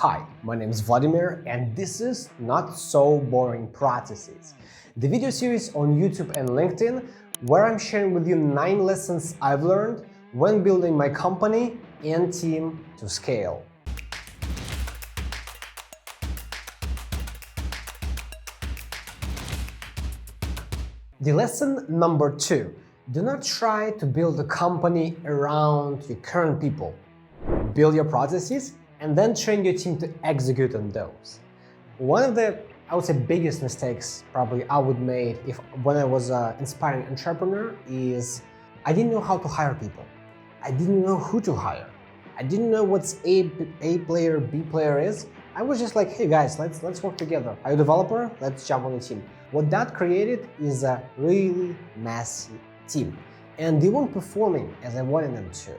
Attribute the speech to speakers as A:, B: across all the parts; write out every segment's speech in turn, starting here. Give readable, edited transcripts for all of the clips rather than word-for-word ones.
A: Hi, my name is Vladimir and this is Not So Boring Processes, the video series on YouTube and LinkedIn where I'm sharing with you 9 lessons I've learned when building my company and team to scale. The lesson number 2. Do not try to build a company around your current people. Build your processes and then train your team to execute on those. One of the, I would say, biggest mistakes probably I would make when I was an inspiring entrepreneur is I didn't know how to hire people. I didn't know who to hire. I didn't know what's A player, B player is. I was just like, hey guys, let's work together. Are you a developer? Let's jump on the team. What that created is a really messy team. And they weren't performing as I wanted them to.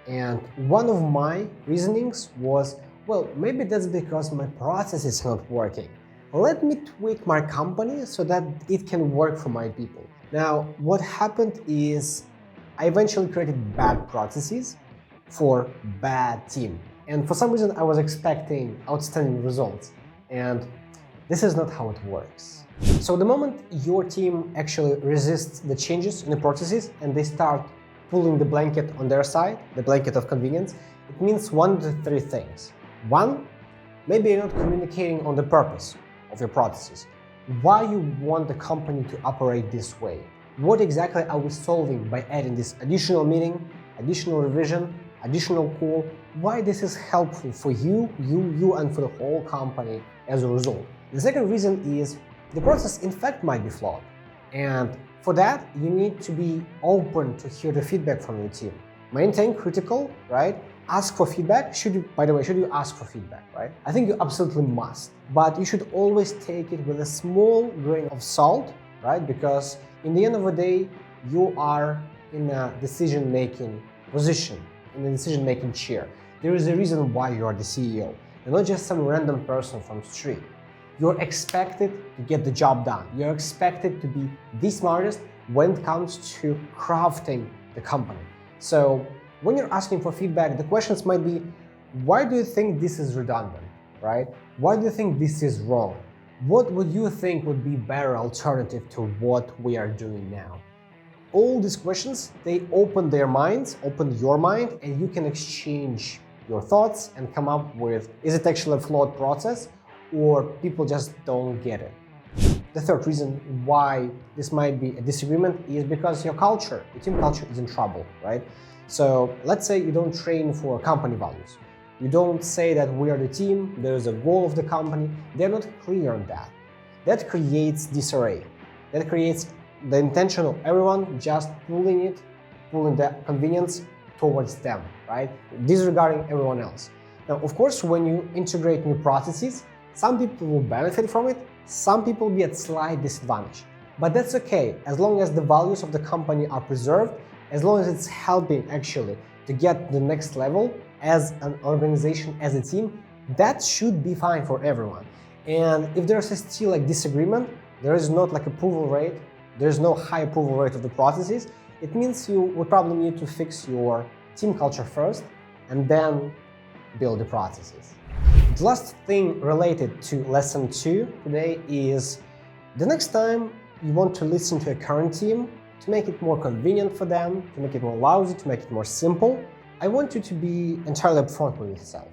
A: And one of my reasonings was, well, maybe that's because my process is not working. Let me tweak my company so that it can work for my people. Now, what happened is I eventually created bad processes for bad team. And for some reason, I was expecting outstanding results. And this is not how it works. So the moment your team actually resists the changes in the processes and they start pulling the blanket on their side, the blanket of convenience, it means 1 to 3 things. 1, maybe you're not communicating on the purpose of your processes. Why you want the company to operate this way? What exactly are we solving by adding this additional meeting, additional revision, additional call? Why this is helpful for you, and for the whole company as a result. The second reason is the process in fact might be flawed. And for that, you need to be open to hear the feedback from your team. Maintain critical, right? Ask for feedback. By the way, should you ask for feedback, right? I think you absolutely must, but you should always take it with a small grain of salt, right? Because in the end of the day, you are in a decision-making position, in a decision-making chair. There is a reason why you are the CEO. You're not just some random person from the street. You're expected to get the job done. You're expected to be the smartest when it comes to crafting the company. So when you're asking for feedback, the questions might be, why do you think this is redundant, right? Why do you think this is wrong? What would you think would be better alternative to what we are doing now? All these questions, they open their minds, open your mind, and you can exchange your thoughts and come up with, is it actually a flawed process? Or people just don't get it. The third reason why this might be a disagreement is because your team culture is in trouble, right? So let's say you don't train for company values. You don't say that we are the team, there's a goal of the company. They're not clear on that. That creates disarray. That creates the intention of everyone just pulling the convenience towards them, right? Disregarding everyone else. Now, of course, when you integrate new processes, some people will benefit from it, some people will be at slight disadvantage. But that's okay, as long as the values of the company are preserved, as long as it's helping actually to get the next level as an organization, as a team, that should be fine for everyone. And if there's still like disagreement, there is not like approval rate, there's no high approval rate of the processes, it means you would probably need to fix your team culture first and then build the processes. The last thing related to lesson 2 today is the next time you want to listen to a current team to make it more convenient for them, to make it more lousy, to make it more simple, I want you to be entirely upfront with yourself.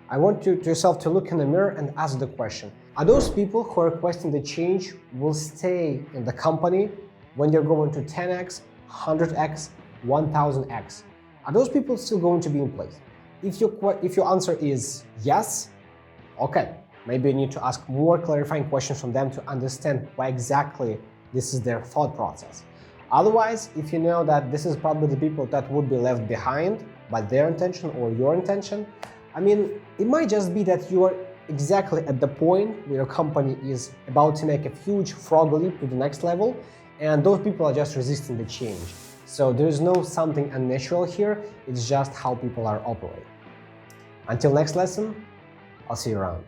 A: I want yourself to look in the mirror and ask the question, are those people who are requesting the change will stay in the company when you're going to 10x, 100x, 1000x? Are those people still going to be in place? If your answer is yes, okay, maybe you need to ask more clarifying questions from them to understand why exactly this is their thought process. Otherwise, if you know that this is probably the people that would be left behind by their intention or your intention, I mean, it might just be that you are exactly at the point where your company is about to make a huge frog leap to the next level, and those people are just resisting the change. So there is no something unnatural here, it's just how people are operating. Until next lesson, I'll see you around.